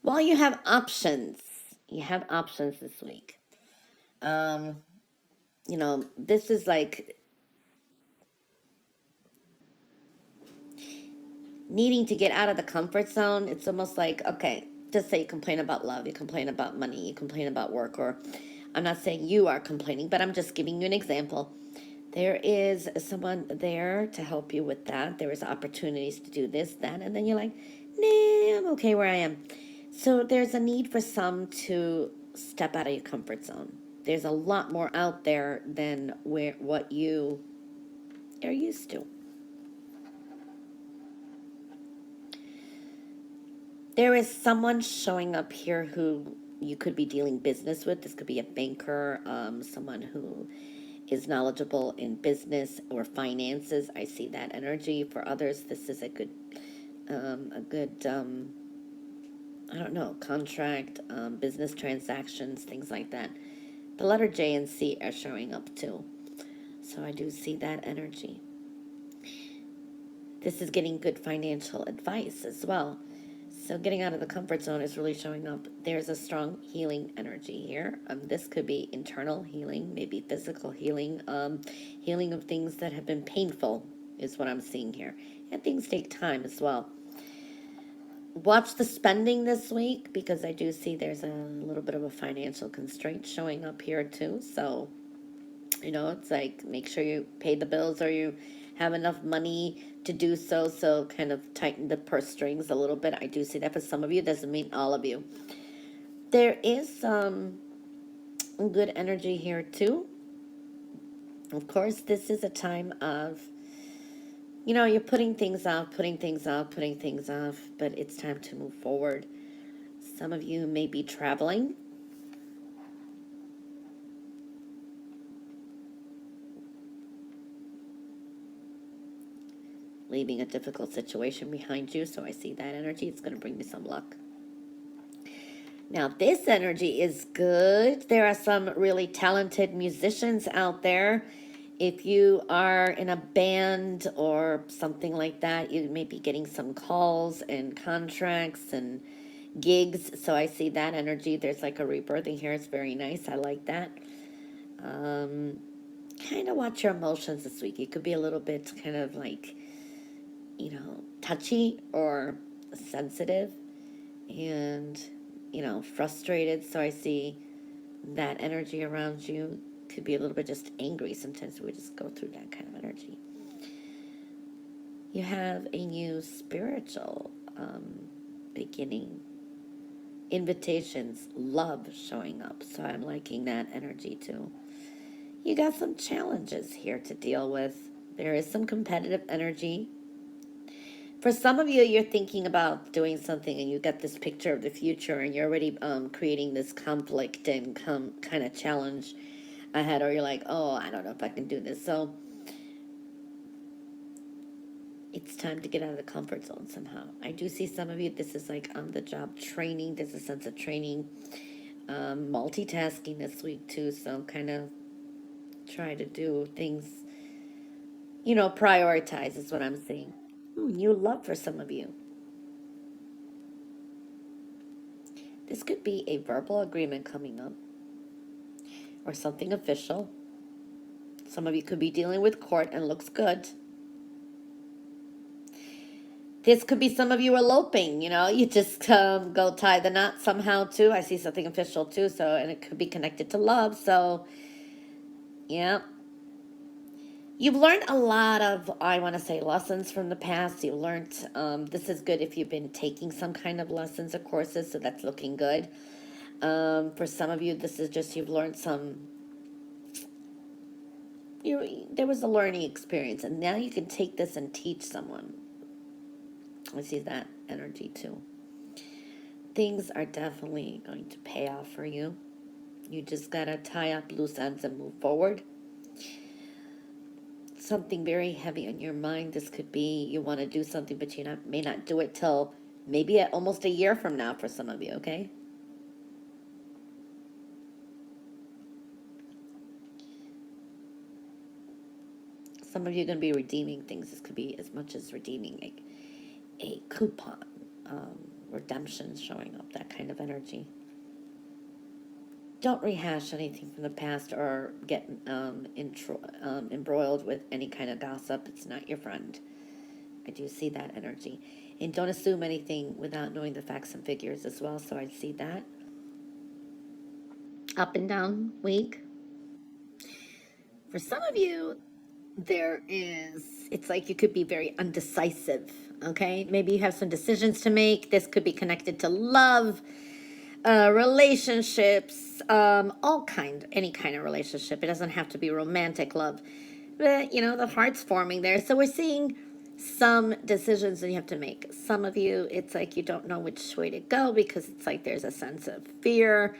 Well, you have options. You have options this week. Um, this is like needing to get out of the comfort zone. It's almost like, okay, just say you complain about love, you complain about money, you complain about work, or I'm not saying you are complaining, but I'm just giving you an example. There is someone there to help you with that. There is opportunities to do this, that, and then you're like, nah, I'm okay where I am. So there's a need for some to step out of your comfort zone. There's a lot more out there than what you are used to. There is someone showing up here who you could be dealing business with. This could be a banker, someone who is knowledgeable in business or finances. I see that energy. For others, this is a good, I don't know, contract, business transactions, things like that. The letter J and C are showing up too. So I do see that energy. This is getting good financial advice as well. So getting out of the comfort zone is really showing up. There's a strong healing energy here. This could be internal healing, maybe physical healing, healing of things that have been painful is what I'm seeing here. And things take time as well. Watch the spending this week because I do see there's a little bit of a financial constraint showing up here too. So, it's like make sure you pay the bills or you have enough money to do so. So kind of tighten the purse strings a little bit. I do see that for some of you. Doesn't mean all of you. There is some good energy here too. Of course, this is a time of, you're putting things off, but it's time to move forward. Some of you may be traveling. Leaving a difficult situation behind you. So I see that energy. It's going to bring me some luck. Now, this energy is good. There are some really talented musicians out there. If you are in a band or something like that, you may be getting some calls and contracts and gigs. So I see that energy. There's like a rebirthing here. It's very nice. I like that. Kind of watch your emotions this week. It could be a little bit kind of like, touchy or sensitive and, frustrated. So I see that energy around you could be a little bit just angry. Sometimes we just go through that kind of energy. You have a new spiritual beginning, invitations, love showing up. So I'm liking that energy too. You got some challenges here to deal with. There is some competitive energy. For some of you, you're thinking about doing something and you got this picture of the future and you're already creating this conflict and kind of challenge ahead, or you're like, oh, I don't know if I can do this. So it's time to get out of the comfort zone somehow. I do see some of you, this is like on the job training. There's a sense of training, multitasking this week too. So kind of try to do things, prioritize is what I'm seeing. New love for some of you. This could be a verbal agreement coming up or something official. Some of you could be dealing with court and looks good. This could be some of you eloping, you just go tie the knot somehow too. I see something official too, so, and it could be connected to love. So, yeah. You've learned a lot of, I want to say, lessons from the past. You've learned, this is good if you've been taking some kind of lessons or courses, so that's looking good. For some of you, this is just you've learned some, there was a learning experience, and now you can take this and teach someone. I see that energy too. Things are definitely going to pay off for you. You just got to tie up loose ends and move forward. Something very heavy on your mind. This could be you want to do something, but you may not do it till maybe almost a year from now for some of you, okay? some of you are going to be redeeming things. This could be as much as redeeming a coupon, redemption showing up, that kind of energy. Don't rehash anything from the past or get embroiled with any kind of gossip. It's not your friend. I do see that energy. And don't assume anything without knowing the facts and figures as well. So I see that. Up and down week. For some of you, it's like you could be very undecisive. Okay. Maybe you have some decisions to make. This could be connected to love, relationships, any kind of relationship. It doesn't have to be romantic love, but the heart's forming there. So we're seeing some decisions that you have to make. Some of you, it's like you don't know which way to go because it's like there's a sense of fear.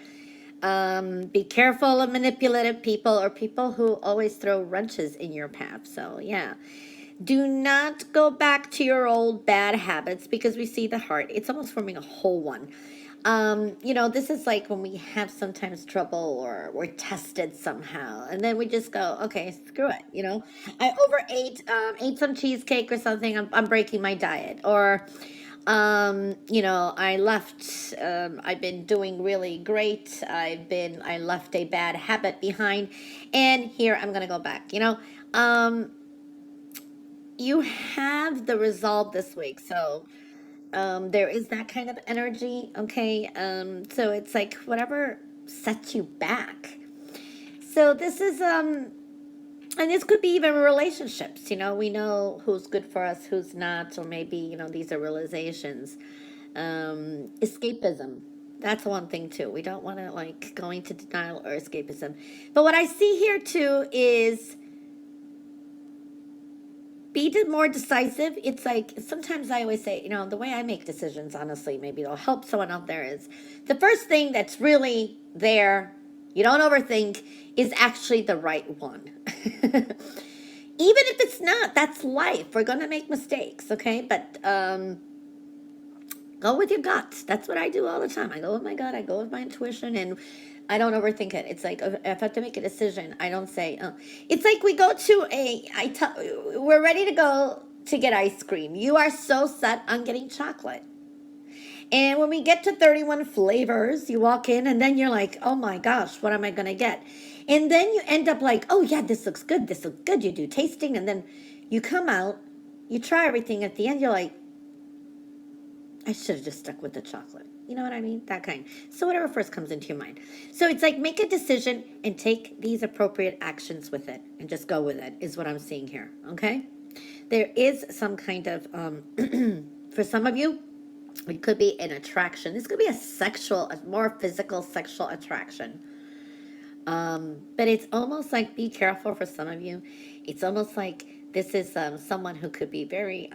Be careful of manipulative people or people who always throw wrenches in your path. So yeah, do not go back to your old bad habits because we see the heart. It's almost forming a whole one. This is like when we have sometimes trouble or we're tested somehow, and then we just go, okay, screw it. I overate, ate some cheesecake or something. I'm breaking my diet, or I left. I've been doing really great. I left a bad habit behind, and here I'm gonna go back. You have the resolve this week, so there is that kind of energy. Okay, so it's like whatever sets you back. So this is and this could be even relationships. We know who's good for us, who's not, or maybe these are realizations. Escapism, that's one thing too. We don't want to like go into denial or escapism. But what I see here too is be more decisive. It's like sometimes I always say, the way I make decisions, honestly, maybe it'll help someone out there, is the first thing that's really there, you don't overthink, is actually the right one. Even if it's not, that's life. We're going to make mistakes, okay? But go with your gut. That's what I do all the time. I go with my gut. I go with my intuition, and I don't overthink it. It's like if I have to make a decision, I don't say. It's like we go to we're ready to go to get ice cream. You are so set on getting chocolate. And when we get to 31 flavors, you walk in and then you're like, oh my gosh, what am I going to get? And then you end up like, oh yeah, this looks good. This looks good. You do tasting and then you come out, you try everything. At the end, you're like, I should have just stuck with the chocolate. You know what I mean? That kind. So whatever first comes into your mind. So it's like make a decision and take these appropriate actions with it and just go with it is what I'm seeing here. Okay? There is some kind of, for some of you, it could be an attraction. This could be a more physical sexual attraction. But it's almost like, be careful for some of you. It's almost like this is someone who could be very,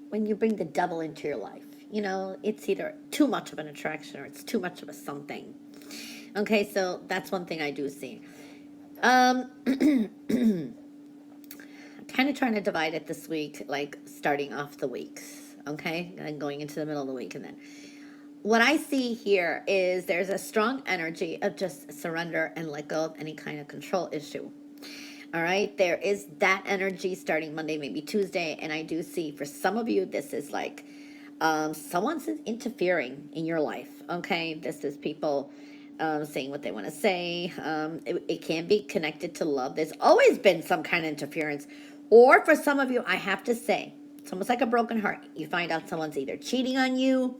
when you bring the devil into your life, it's either too much of an attraction or it's too much of a something. Okay, so that's one thing I do see. Kind of trying to divide it this week, like starting off the weeks, okay, and going into the middle of the week. And then what I see here is there's a strong energy of just surrender and let go of any kind of control issue. All right, there is that energy starting Monday, maybe Tuesday. And I do see for some of you, this is like someone's interfering in your life. Okay, this is people saying what they want to say. It can be connected to love. There's always been some kind of interference. Or for some of you, I have to say, it's almost like a broken heart. You find out someone's either cheating on you,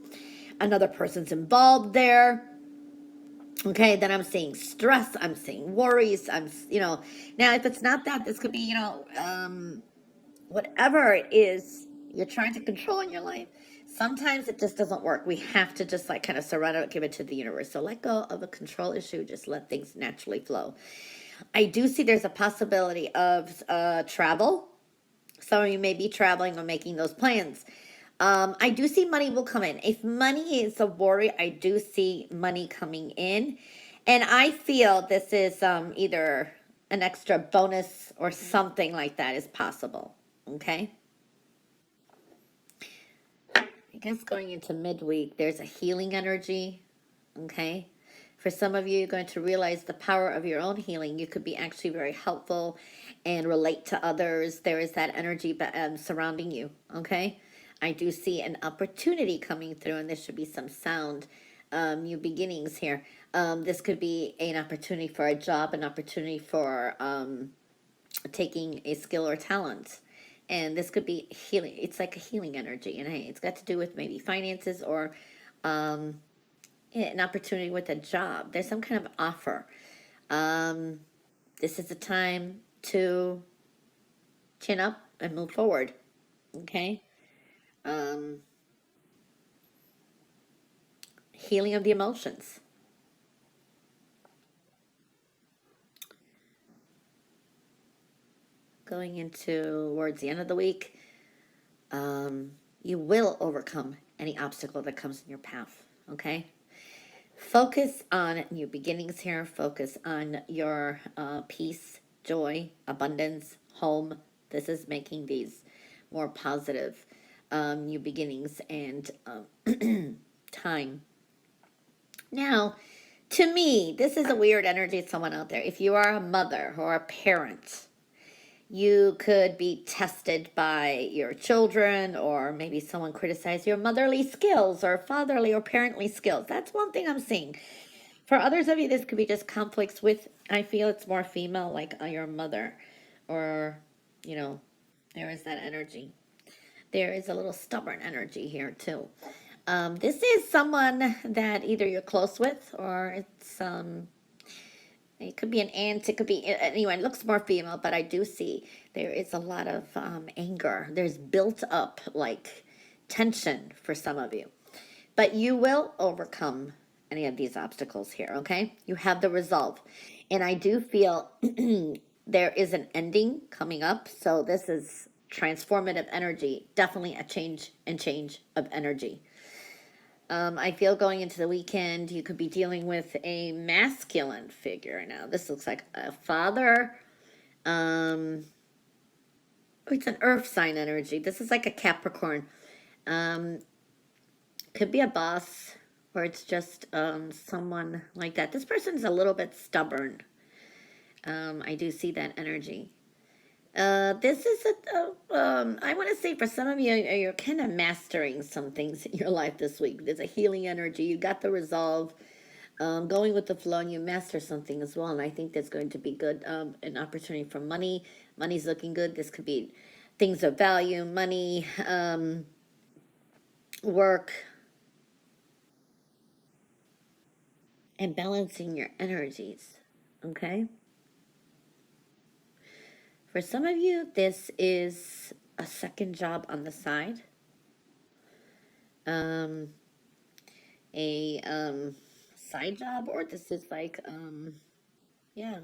another person's involved there. Okay, then I'm seeing stress, I'm seeing worries, now if it's not that, this could be, whatever it is you're trying to control in your life. Sometimes it just doesn't work. We have to just like kind of surrender, give it to the universe. So let go of a control issue, just let things naturally flow. I do see there's a possibility of travel. Some of you may be traveling or making those plans. I do see money will come in. If money is a worry, I do see money coming in. And I feel this is either an extra bonus or something like that is possible. Okay? I guess going into midweek, there's a healing energy. Okay? For some of you, you're going to realize the power of your own healing. You could be actually very helpful and relate to others. There is that energy surrounding you, okay? I do see an opportunity coming through, and there should be some sound, new beginnings here. This could be an opportunity for a job, an opportunity for taking a skill or talent. And this could be healing. It's like a healing energy. And hey, it's got to do with maybe finances or an opportunity with a job. There's some kind of offer. This is the time to chin up and move forward. Okay. Um, Healing of the emotions. Going into towards the end of the week, you will overcome any obstacle that comes in your path. Okay. Focus on new beginnings here. Focus on your peace, joy, abundance, home. This is making these more positive new beginnings and time. Now, to me, this is a weird energy to someone out there. If you are a mother or a parent, you could be tested by your children, or maybe someone criticize your motherly skills or fatherly or parently skills. That's one thing I'm seeing. For others of you, this could be just conflicts with, I feel it's more female, like your mother, or, you know, there is that energy. There is a little stubborn energy here, too. This is someone that either you're close with, or it could be an aunt, it could be anyone. It looks more female, but I do see there is a lot of anger. There's built up like tension for some of you. But you will overcome any of these obstacles here, okay? You have the resolve. And I do feel there is an ending coming up. So this is transformative energy, definitely a change of energy. I feel going into the weekend, you could be dealing with a masculine figure now. This looks like a father. Um, it's an earth sign energy. This is like a Capricorn. Um, could be a boss, or it's just someone like that. This person's a little bit stubborn. I do see that energy. This is I want to say for some of you, you're kind of mastering some things in your life this week. There's a healing energy. You got the resolve, going with the flow, and you master something as well. And I think that's going to be good. An opportunity for money. Money's looking good. This could be things of value, money, work, and balancing your energies. Okay. For some of you, this is a second job on the side. Um, a side job, or this is like yeah,